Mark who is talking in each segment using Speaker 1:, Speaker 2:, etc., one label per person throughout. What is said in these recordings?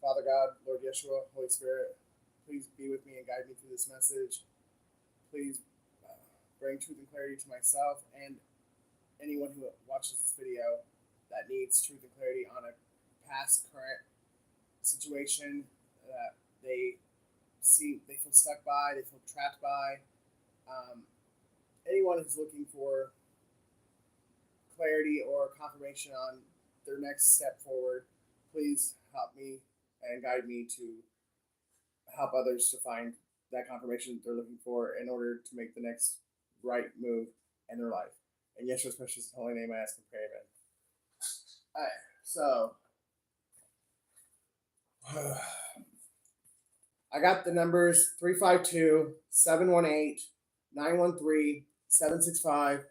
Speaker 1: Father God, Lord Yeshua, Holy Spirit, please be with me and guide me through this message. Please bring truth and clarity to myself and anyone who watches this video that needs truth and clarity on a past, current situation that they feel stuck by, they feel trapped by. Anyone who's looking for clarity or confirmation on their next step forward, please help me and guide me to help others to find that confirmation that they're looking for in order to make the next right move in their life. In Yeshua's precious holy name, I ask and pray, amen. All right, so I got the numbers 352 718 913 765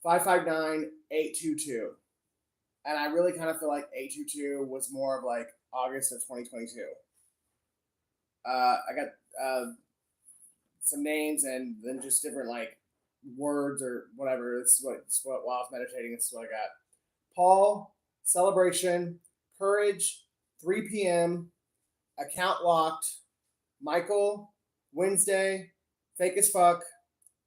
Speaker 1: 559 822. And I really kind of feel like 822 was more of like August of 2022. I got some names and then just different like words or whatever. This is what while I was meditating, this is what I got. Paul, celebration, courage, 3 p.m., account locked, Michael, Wednesday, fake as fuck,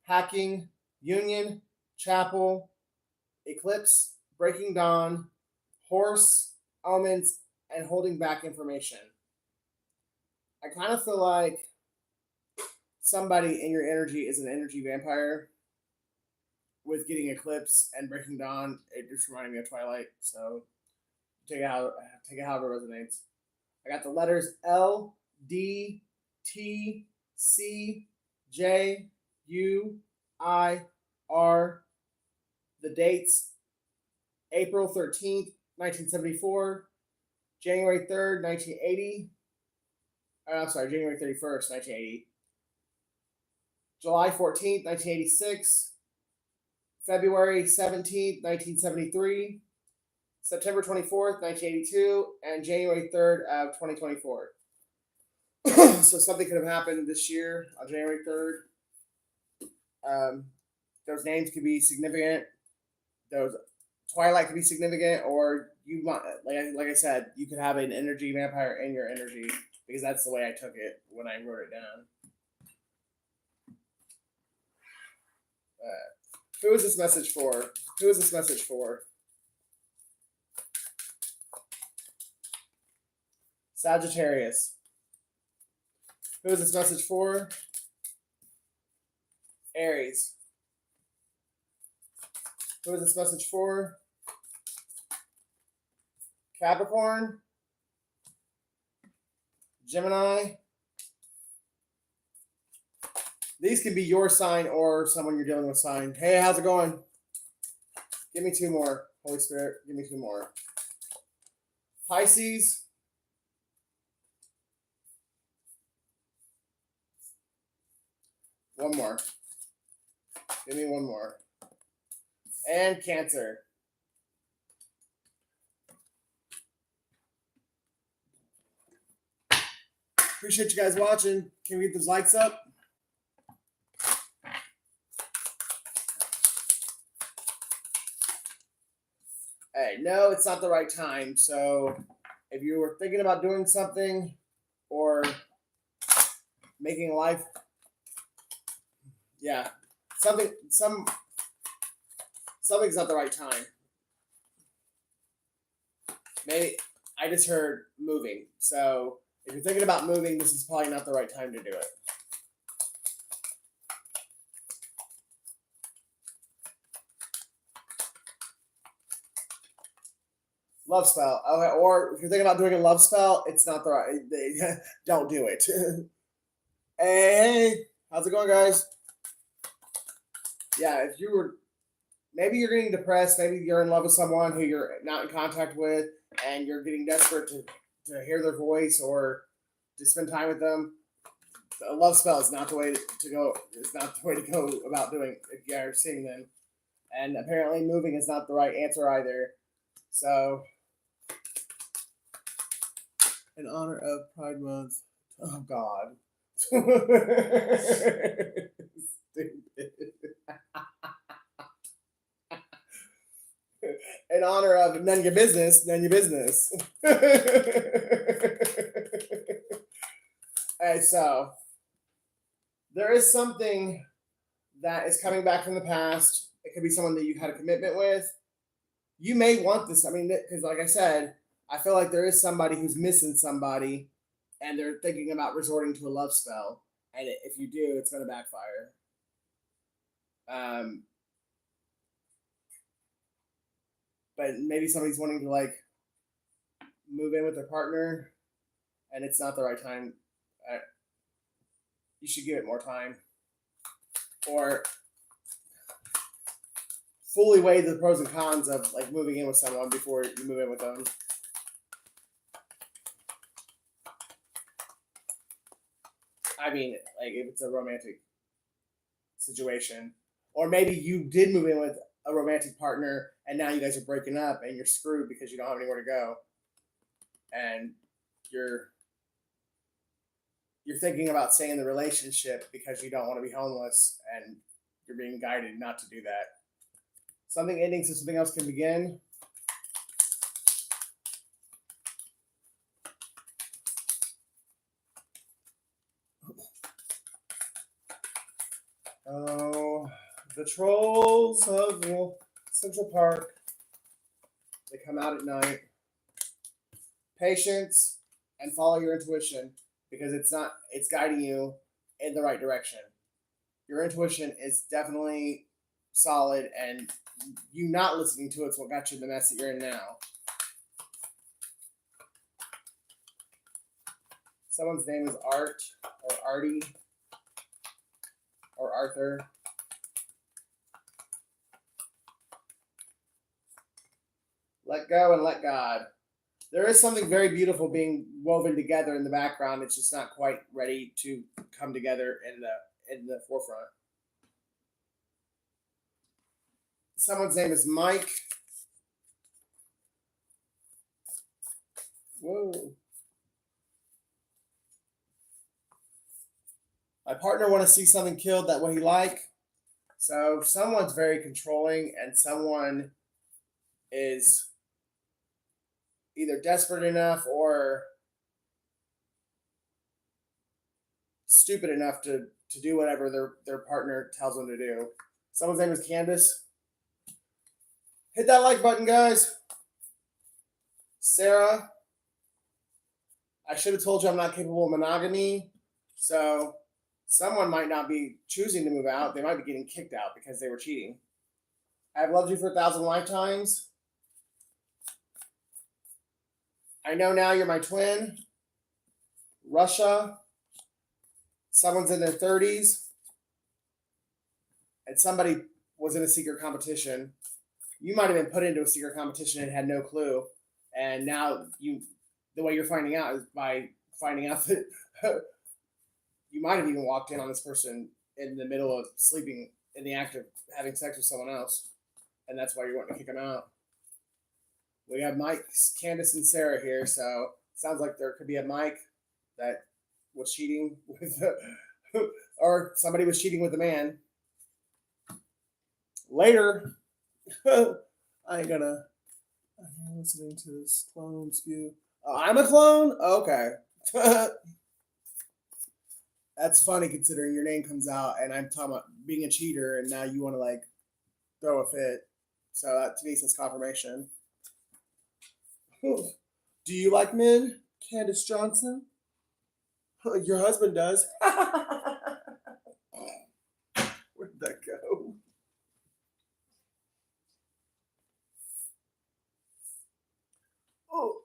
Speaker 1: hacking, union, chapel, eclipse, breaking dawn, horse, omens, and holding back information. I kind of feel like somebody in your energy is an energy vampire with getting eclipse and breaking dawn. It just reminded me of Twilight, so take it however it resonates. I got the letters L, D, T, C, J, U, I, R. The dates: April 13th, 1974, January 3rd, 1980. I'm sorry, January 31st, 1980. July 14th, 1986. February 17th, 1973. September 24th, 1982. And January 3rd of 2024. So something could have happened this year on January 3rd. Those names could be significant. Those Twilight could be significant, or you might, like I said, you could have an energy vampire in your energy, because that's the way I took it when I wrote it down. Who is this message for? Who is this message for? Sagittarius. Who is this message for? Aries. Who is this message for? Capricorn. Gemini. These can be your sign or someone you're dealing with sign. Hey, how's it going? Give me 2 more. Holy Spirit, give me 2 more. Pisces. One more. Give me 1 more. And Cancer. Appreciate you guys watching. Can we get those likes up? Hey, no, it's not the right time. So if you were thinking about doing something or making a life, yeah, something's not the right time. Maybe I just heard moving. So if you're thinking about moving, this is probably not the right time to do it. Love spell. Okay, or if you're thinking about doing a love spell, it's not the right. Don't do it. Hey, how's it going, guys? Yeah, if you were, maybe you're getting depressed, maybe you're in love with someone who you're not in contact with, and you're getting desperate to hear their voice or to spend time with them. A love spell is not the way to go. It's not the way to go about doing if you're seeing them. And apparently, moving is not the right answer either. So, in honor of Pride Month, oh God, stupid. In honor of none your business, none your business. And so there is something that is coming back from the past. It could be someone that you had a commitment with. You may want this. I mean, because like I said, I feel like there is somebody who's missing somebody, and they're thinking about resorting to a love spell. And if you do, it's going to backfire. But maybe somebody's wanting to like move in with their partner, and it's not the right time. You should give it more time, or fully weigh the pros and cons of like moving in with someone before you move in with them. I mean, like if it's a romantic situation, or maybe you did move in with a romantic partner and now you guys are breaking up and you're screwed because you don't have anywhere to go, and you're thinking about staying in the relationship because you don't want to be homeless, and you're being guided not to do that. Something ending so something else can begin. Oh, the trolls of Central Park. They come out at night. Patience and follow your intuition, because it's guiding you in the right direction. Your intuition is definitely solid, and you not listening to it's what got you in the mess that you're in now. Someone's name is Art or Artie or Arthur. Let go and let God. There is something very beautiful being woven together in the background. It's just not quite ready to come together in the forefront. Someone's name is Mike. Whoa. My partner want to see something killed that what he like. So someone's very controlling, and someone is either desperate enough or stupid enough to do whatever their partner tells them to do. Someone's name is Candace. Hit that like button, guys. Sarah. I should have told you I'm not capable of monogamy. So someone might not be choosing to move out. They might be getting kicked out because they were cheating. I've loved you for 1,000 lifetimes. I know now you're my twin. Russia. Someone's in their 30s. And somebody was in a secret competition. You might have been put into a secret competition and had no clue. And now the way you're finding out is by finding out that you might have even walked in on this person in the middle of sleeping, in the act of having sex with someone else. And that's why you're wanting to kick them out. We have Mike, Candace, and Sarah here, so it sounds like there could be a Mike that was cheating with, or somebody was cheating with a man. Later, I'm listening to this clone spew. I'm a clone? Okay. That's funny considering your name comes out and I'm talking about being a cheater, and now you want to like throw a fit. So that to me says confirmation. Do you like men, Candace Johnson? Your husband does. Where'd that go? Oh.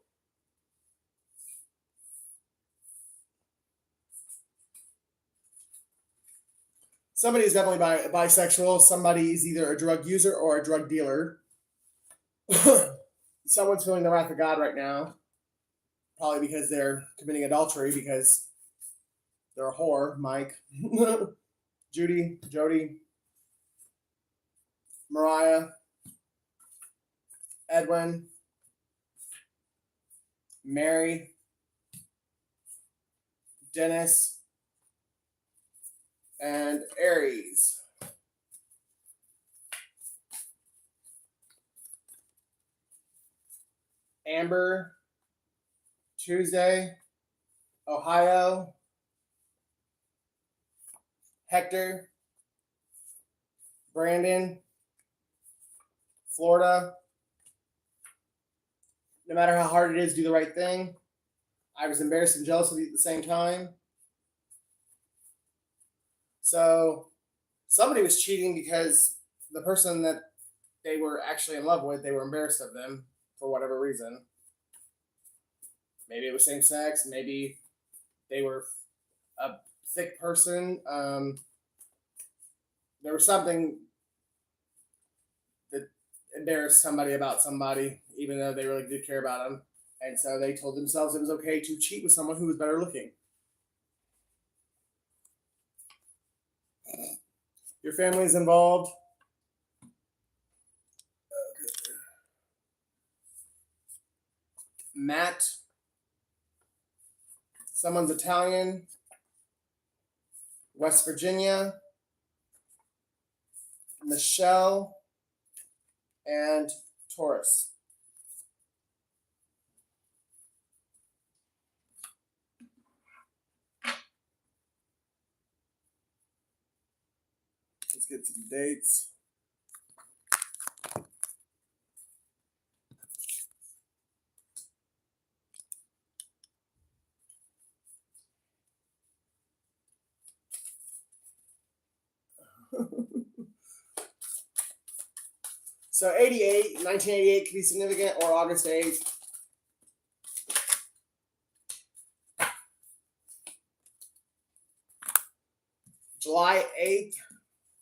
Speaker 1: Somebody is definitely bisexual. Somebody is either a drug user or a drug dealer. Someone's feeling the wrath of God right now. Probably because they're committing adultery, because they're a whore. Mike, Judy, Jody, Mariah, Edwin, Mary, Dennis, and Aries. Amber, Tuesday, Ohio, Hector, Brandon, Florida. No matter how hard it is, do the right thing. I was embarrassed and jealous of you at the same time. So somebody was cheating because the person that they were actually in love with, they were embarrassed of them for whatever reason. Maybe it was same sex. Maybe they were a thick person. There was something that embarrassed somebody about somebody, even though they really did care about them. And so they told themselves it was okay to cheat with someone who was better looking. Your family's involved. Matt. Someone's Italian. West Virginia. Michelle. And Taurus. Let's get to the dates. So 1988 could be significant, or August 8th. July 8th,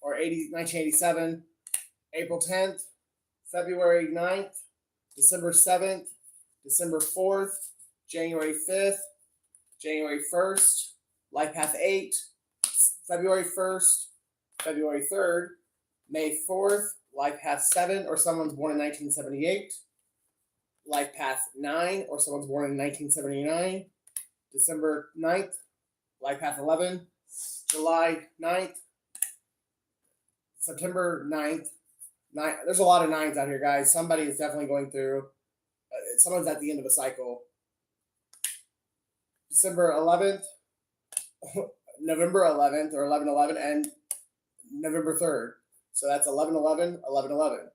Speaker 1: or 1987. April 10th, February 9th, December 7th, December 4th, January 5th, January 1st, Life Path 8, February 1st, February 3rd, May 4th, Life Path 7, or someone's born in 1978, Life Path 9, or someone's born in 1979, December 9th, Life Path 11, July 9th, September 9th. There's a lot of 9s out here, guys. Somebody is definitely going through, someone's at the end of a cycle. December 11th, November 11th, or 11/11, and November 3rd. So that's 11/11, 11/11.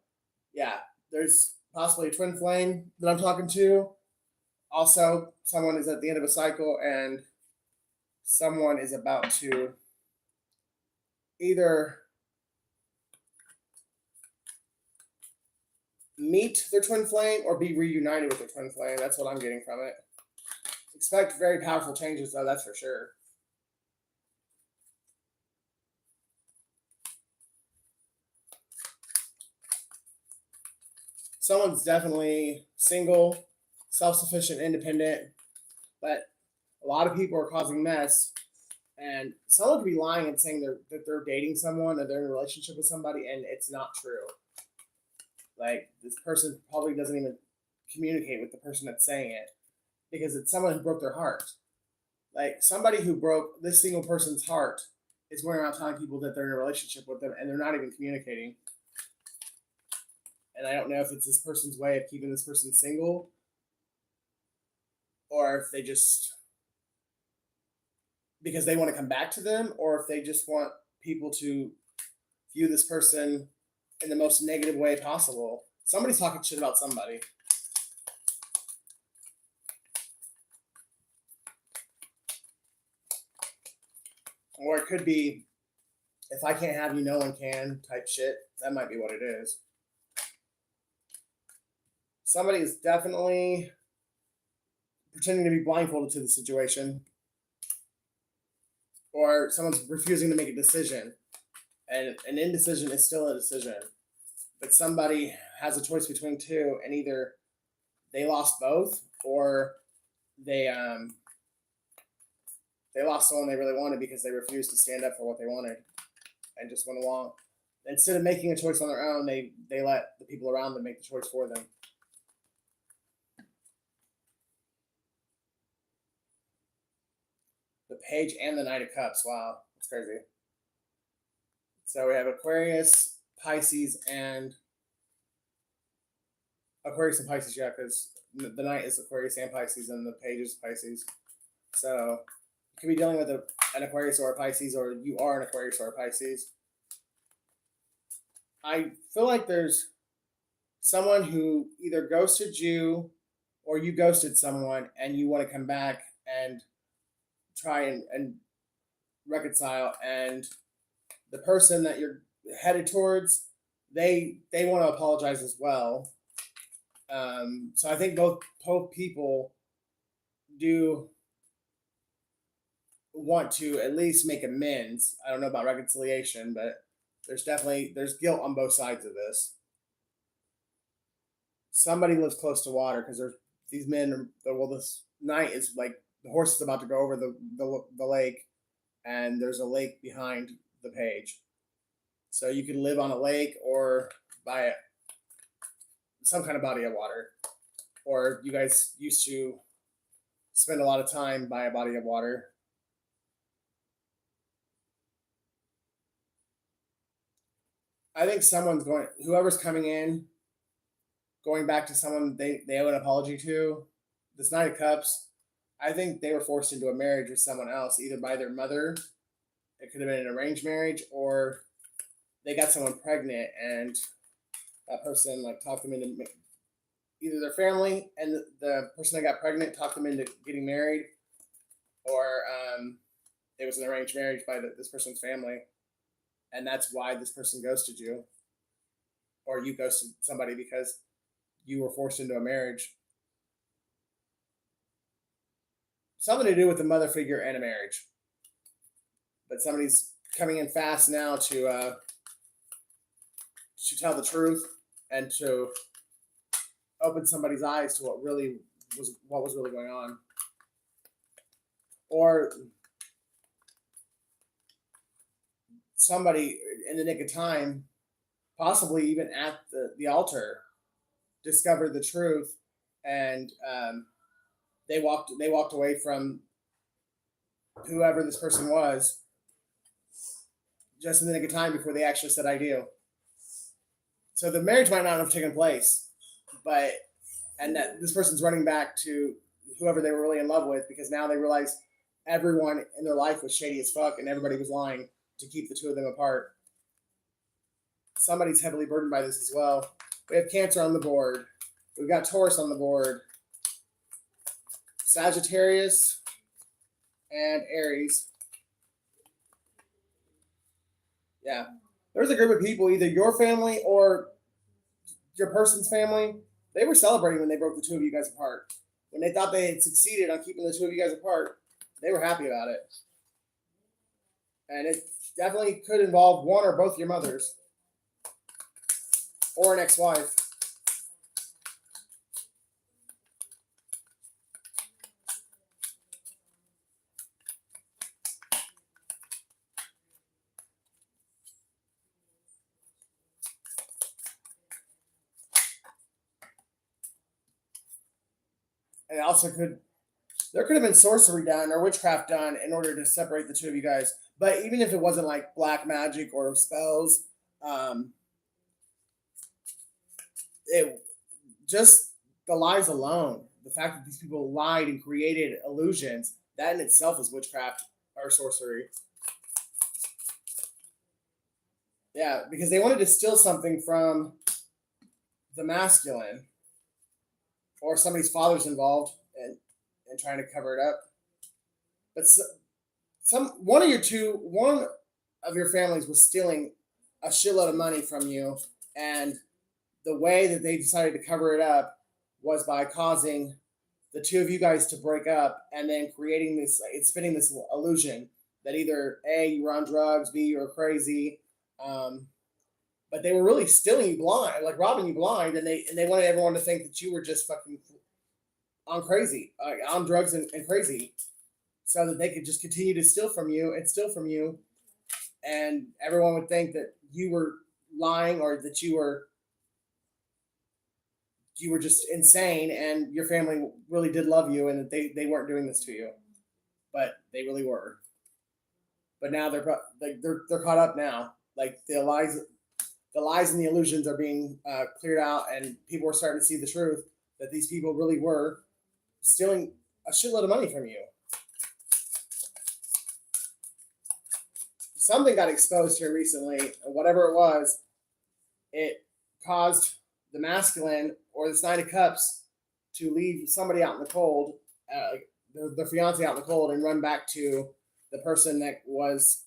Speaker 1: Yeah, there's possibly a twin flame that I'm talking to. Also, someone is at the end of a cycle, and someone is about to either meet their twin flame or be reunited with their twin flame. That's what I'm getting from it. Expect very powerful changes, though, that's for sure. Someone's definitely single, self-sufficient, independent, but a lot of people are causing mess. And someone could be lying and saying that they're dating someone or they're in a relationship with somebody, and it's not true. Like, this person probably doesn't even communicate with the person that's saying it, because it's someone who broke their heart. Like, somebody who broke this single person's heart is going around telling people that they're in a relationship with them, and they're not even communicating. And I don't know if it's this person's way of keeping this person single, or if they just, because they want to come back to them, or if they just want people to view this person in the most negative way possible. Somebody's talking shit about somebody. Or it could be, if I can't have you, no one can type shit. That might be what it is. Somebody is definitely pretending to be blindfolded to the situation. Or someone's refusing to make a decision. And an indecision is still a decision. But somebody has a choice between two, and either they lost both, or they lost someone they really wanted because they refused to stand up for what they wanted and just went along. Instead of making a choice on their own, they let the people around them make the choice for them. The Page and the Knight of Cups. Wow, that's crazy. So we have Aquarius, Pisces, and Pisces, yeah, because the Knight is Aquarius and Pisces, and the Page is Pisces. So you could be dealing with an Aquarius or a Pisces, or you are an Aquarius or a Pisces. I feel like there's someone who either ghosted you or you ghosted someone and you want to come back and try and reconcile, and the person that you're headed towards, they want to apologize as well. So I think both people do want to at least make amends. I don't know about reconciliation, but there's guilt on both sides of this. Somebody lives close to water because there's these men. Well, this Knight is like the horse is about to go over the lake, and there's a lake behind the Page. So you can live on a lake or by some kind of body of water, or you guys used to spend a lot of time by a body of water. I think whoever's coming in, going back to someone they owe an apology to. This Knight of Cups, I think they were forced into a marriage with someone else, either by their mother. It could have been an arranged marriage, or they got someone pregnant, and that person like talked them into either their family and the person that got pregnant talked them into getting married, or it was an arranged marriage by this person's family, and that's why this person ghosted you, or you ghosted somebody because you were forced into a marriage. Something to do with the mother figure and a marriage, but somebody's coming in fast now to tell the truth and to open somebody's eyes to what was really going on, or somebody in the nick of time, possibly even at the altar, discovered the truth, and they walked away from whoever this person was just in the nick of time before they actually said I do. So the marriage might not have taken place, and that this person's running back to whoever they were really in love with, because now they realize everyone in their life was shady as fuck and everybody was lying to keep the two of them apart. Somebody's heavily burdened by this as well. We have Cancer on the board. We've got Taurus on the board. Sagittarius and Aries. Yeah. There's a group of people, either your family or your person's family, they were celebrating when they broke the two of you guys apart. When they thought they had succeeded on keeping the two of you guys apart, they were happy about it. And it definitely could involve one or both your mothers or an ex-wife. And there could have been sorcery done or witchcraft done in order to separate the two of you guys. But even if it wasn't like black magic or spells, it just the lies alone, the fact that these people lied and created illusions, that in itself is witchcraft or sorcery. Yeah, because they wanted to steal something from the masculine, or somebody's father's involved and trying to cover it up. But one of your families was stealing a shitload of money from you, and the way that they decided to cover it up was by causing the two of you guys to break up, and then spinning this illusion that either A, you were on drugs, B, you were crazy, but they were really stealing you blind, like robbing you blind, and they wanted everyone to think that you were just fucking on crazy, on drugs and crazy, so that they could just continue to steal from you, and everyone would think that you were lying, or that you were just insane, and your family really did love you, and that they weren't doing this to you, but they really were. But now they're caught up now. Like the lies and the illusions are being cleared out, and people are starting to see the truth that these people really were stealing a shitload of money from you. Something got exposed here recently, and whatever it was, it caused the masculine or this Knight of Cups to leave somebody out in the cold, their fiance out in the cold, and run back to the person that was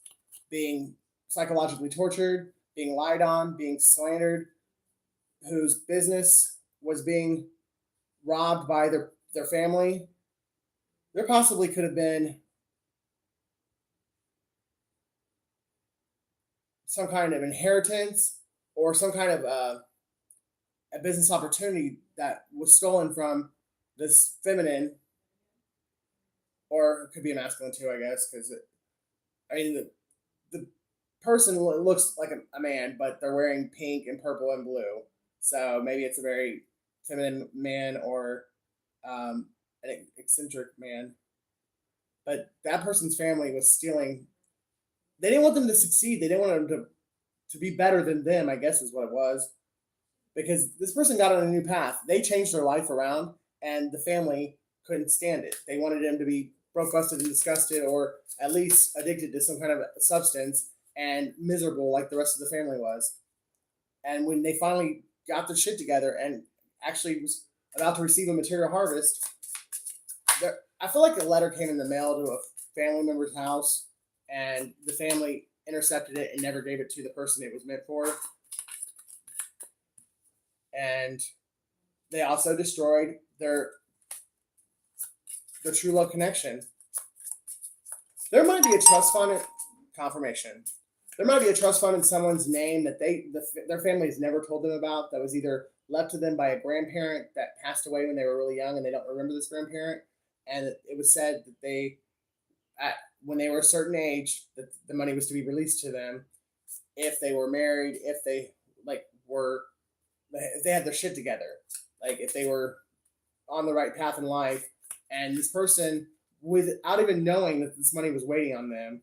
Speaker 1: being psychologically tortured, being lied on, being slandered, whose business was being robbed by their family. There possibly could have been some kind of inheritance or some kind of a business opportunity that was stolen from this feminine, or it could be a masculine too, I guess, because I mean the person looks like a man, but they're wearing pink and purple and blue, so maybe it's a very feminine man or an eccentric man. But that person's family was stealing. They didn't want them to succeed. They didn't want them to be better than them, I guess is what it was. Because this person got on a new path. They changed their life around, and the family couldn't stand it. They wanted him to be broke, busted, and disgusted, or at least addicted to some kind of substance and miserable like the rest of the family was. And when they finally got their shit together and actually was about to receive a material harvest, I feel like a letter came in the mail to a family member's house, and the family intercepted it and never gave it to the person it was meant for. And they also destroyed their true love connection. There might be a trust fund confirmation. There might be a trust fund in someone's name that their family has never told them about, that was either left to them by a grandparent that passed away when they were really young and they don't remember this grandparent. And it was said that when they were a certain age, that the money was to be released to them if they were married, if they if they had their shit together, like if they were on the right path in life. And this person, without even knowing that this money was waiting on them,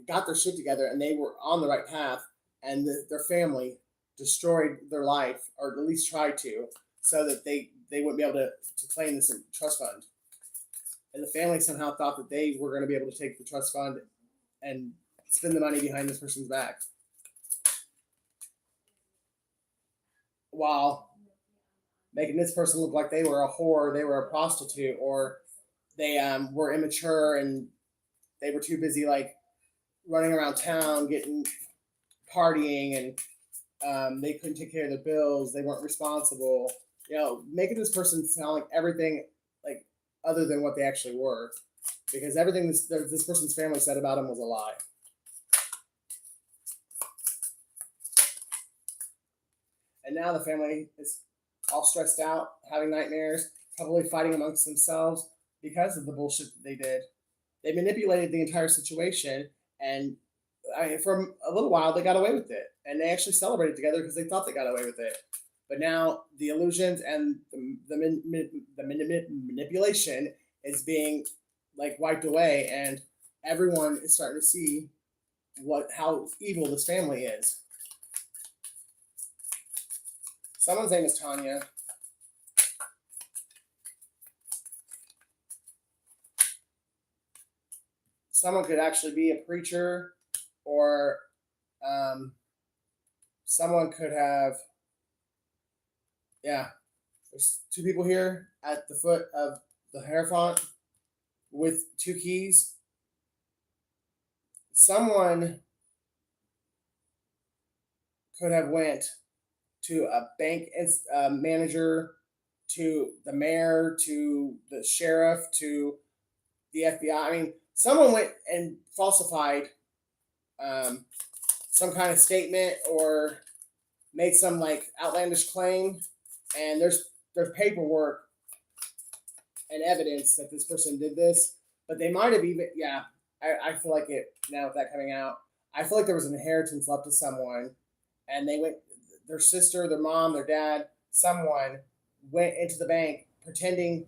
Speaker 1: got their shit together and they were on the right path, and their family destroyed their life, or at least tried to, so that they wouldn't be able to claim this trust fund. And the family somehow thought that they were going to be able to take the trust fund and spend the money behind this person's back, while making this person look like they were a whore, they were a prostitute, or they were immature and they were too busy like running around town, getting partying, and they couldn't take care of their bills. They weren't responsible. Making this person sound like everything like other than what they actually were, because everything this person's family said about him was a lie. And now the family is all stressed out, having nightmares, probably fighting amongst themselves because of the bullshit that they did. They manipulated the entire situation, and for a little while they got away with it, and they actually celebrated together because they thought they got away with it. But now the illusions and the manipulation is being like wiped away, and everyone is starting to see how evil this family is. Someone's name is Tanya. Someone could actually be a preacher, or someone could have, there's two people here at the foot of the Hierophant with two keys. Someone could have went to a bank manager, to the mayor, to the sheriff, to the FBI. I mean, someone went and falsified some kind of statement or made some like outlandish claim, and there's paperwork and evidence that this person did this. But they might have even, I feel like it now with that coming out. I feel like there was an inheritance left to someone, and they went, their sister, their mom, their dad, someone went into the bank pretending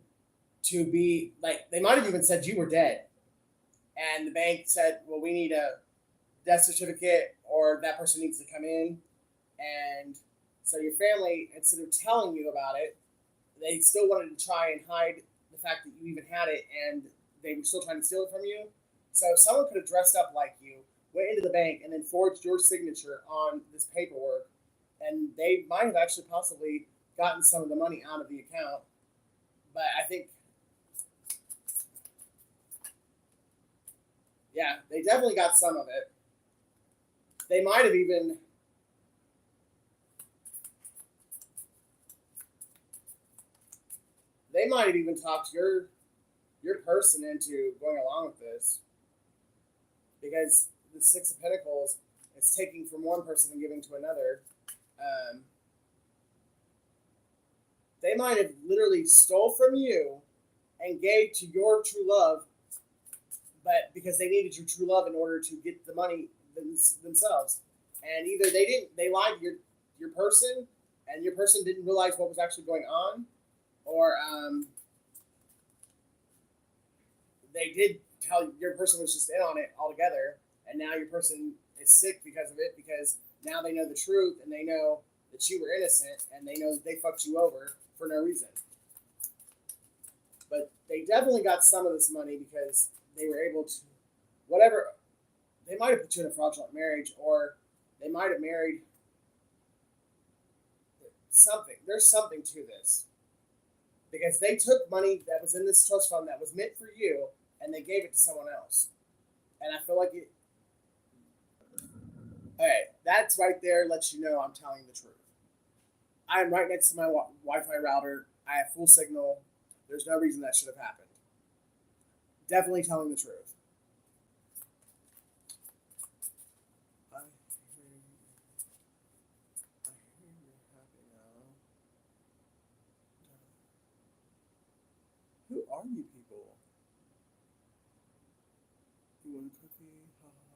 Speaker 1: to be like, they might have even said you were dead, and the bank said, well, we need a death certificate, or that person needs to come in. And so your family, instead of telling you about it, they still wanted to try and hide the fact that you even had it, and they were still trying to steal it from you. So someone could have dressed up like you, went into the bank, and then forged your signature on this paperwork, and they might have actually possibly gotten some of the money out of the account. But I think, yeah, they definitely got some of it. They might have even, they might have even talked your person into going along with this, because the Six of Pentacles is taking from one person and giving to another. Um, they might have literally stole from you and gave to your true love, but because they needed your true love in order to get the money themselves, and either they lied to your person, and your person didn't realize what was actually going on, or they did tell your person was just in on it altogether, and now your person is sick because of it, because now they know the truth and they know that you were innocent, and they know that they fucked you over for no reason. But they definitely got some of this money because they were able to, whatever, they might have put you in a fraudulent marriage, or they might have married something. There's something to this, because they took money that was in this trust fund that was meant for you, and they gave it to someone else. And I feel like it. Okay, that's right there lets you know I'm telling the truth. I am right next to my Wi-Fi router. I have full signal. There's no reason that should have happened. Definitely telling the truth. I hear you're happy now. Who are you people? You want a cookie? Ha ha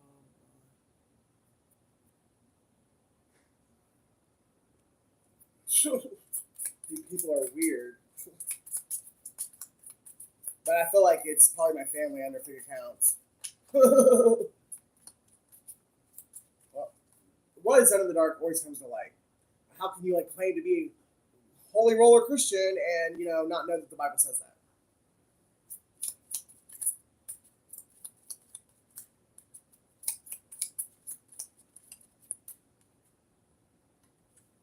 Speaker 1: ha. You people are weird. But I feel like it's probably my family under figure counts. Well, what is done in the dark always comes to light. How can you like claim to be holy roller Christian and not know that the Bible says that?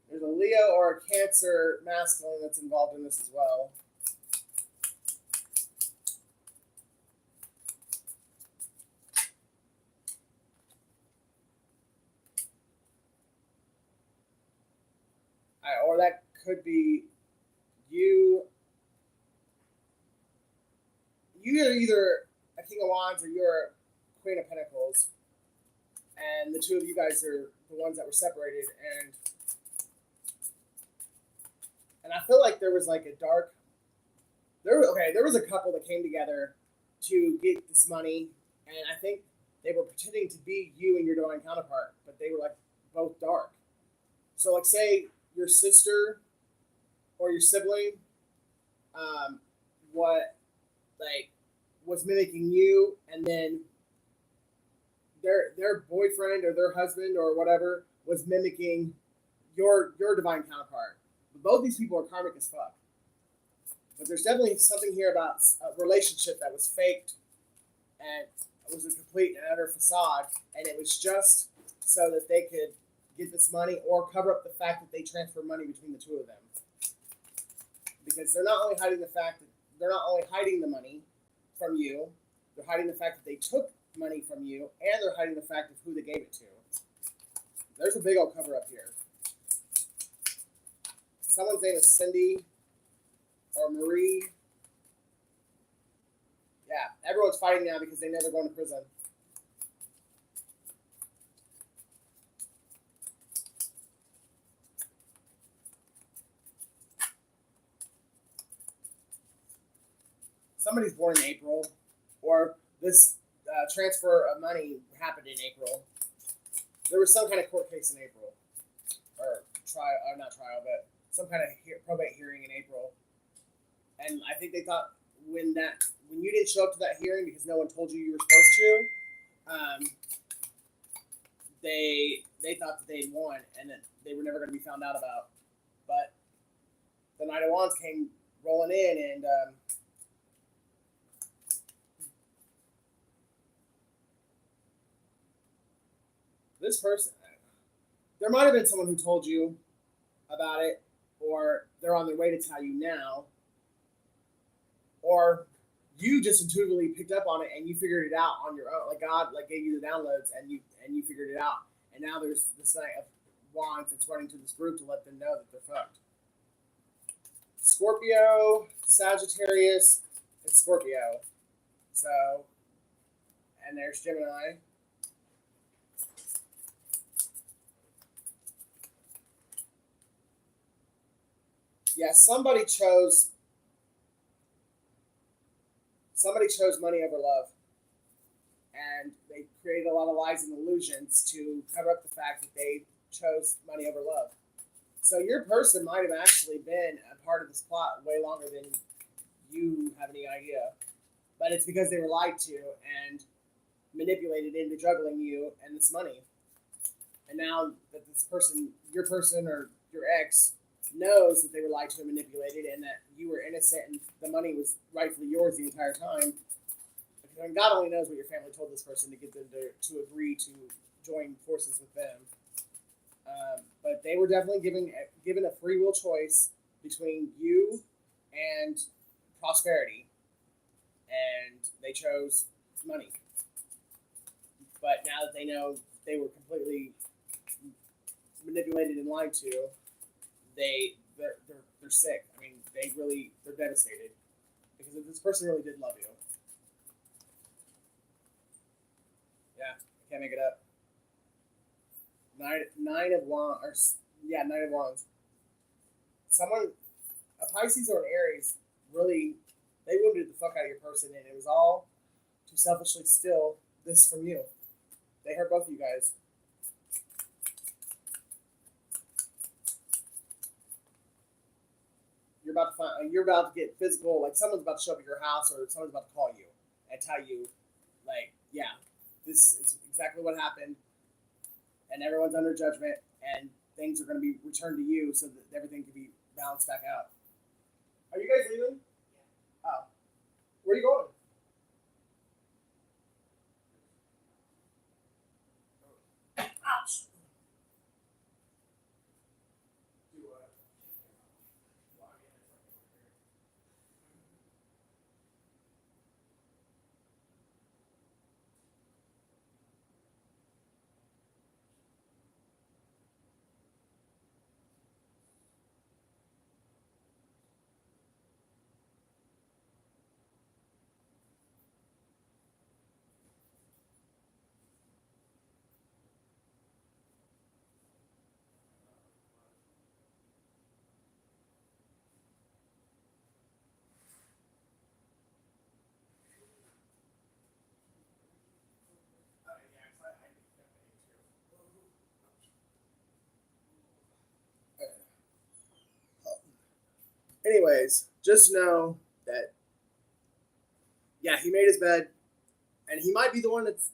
Speaker 1: There's a Leo or a Cancer masculine that's involved in this as well. Or that could be you. You're either a King of Wands or you're a Queen of Pentacles, and the two of you guys are the ones that were separated. And I feel like there was like a dark. There was a couple that came together to get this money, and I think they were pretending to be you and your divine counterpart, but they were like both dark. So like say your sister or your sibling, what like was mimicking you, and then their boyfriend or their husband or whatever was mimicking your divine counterpart. But both these people are karmic as fuck. But there's definitely something here about a relationship that was faked, and it was a complete and utter facade, and it was just so that they could get this money or cover up the fact that they transfer money between the two of them. Because they're not only hiding the fact that they're not only hiding the money from you, they're hiding the fact that they took money from you, and they're hiding the fact of who they gave it to. There's a big old cover up here. Someone's name is Cindy or Marie. Yeah, everyone's fighting now because they know they're going to prison. Somebody's born in April, or this transfer of money happened in April. There was some kind of court case in April, or trial, or not trial, but some kind of probate hearing in April. And I think they thought when you didn't show up to that hearing because no one told you were supposed to, they thought that they'd won and that they were never going to be found out about. But the Knight of Wands came rolling in, and this person, there might have been someone who told you about it, or they're on their way to tell you now, or you just intuitively picked up on it and you figured it out on your own. Like God, like gave you the downloads, and you figured it out. And now there's this Knight of Wands that's running to this group to let them know that they're fucked. Scorpio, Sagittarius, and Scorpio. So, and there's Gemini. Yeah, somebody chose money over love, and they created a lot of lies and illusions to cover up the fact that they chose money over love. So your person might have actually been a part of this plot way longer than you have any idea, but it's because they were lied to and manipulated into juggling you and this money. And now that this person, your person or your ex, knows that they were lied to and manipulated, and that you were innocent and the money was rightfully yours the entire time. And God only knows what your family told this person to get them to agree to join forces with them. But they were definitely given a free will choice between you and prosperity, and they chose money. But now that they know they were completely manipulated and lied to, they're sick. I mean, they're devastated because this person really did love you. Yeah, I can't make it up. Nine of Wands, Nine of Wands. Someone, a Pisces or an Aries, really, they wounded the fuck out of your person, and it was all to selfishly steal this from you. They hurt both of you guys. You're about to get physical. Like someone's about to show up at your house, or someone's about to call you and tell you, like, yeah, this is exactly what happened, and everyone's under judgment, and things are going to be returned to you so that everything can be balanced back out. Are you guys leaving? Oh, where are you going? Ouch. Do what? Anyways, just know that, yeah, he made his bed, and he might be the one that's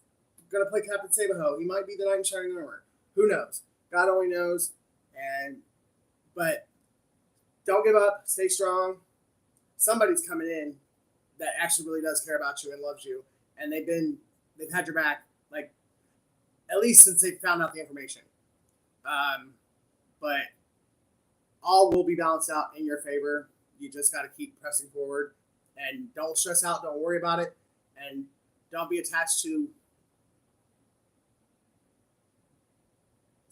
Speaker 1: gonna play Captain Sabaho. He might be the knight in shining armor. Who knows? God only knows. And but don't give up. Stay strong. Somebody's coming in that actually really does care about you and loves you, and they've had your back, like, at least since they found out the information. But all will be balanced out in your favor. You just got to keep pressing forward, and don't stress out. Don't worry about it, and don't be attached to.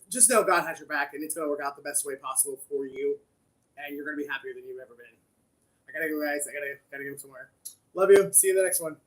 Speaker 1: Just know God has your back, and it's going to work out the best way possible for you, and you're going to be happier than you've ever been. I gotta go, guys. I gotta go somewhere. Love you. See you in the next one.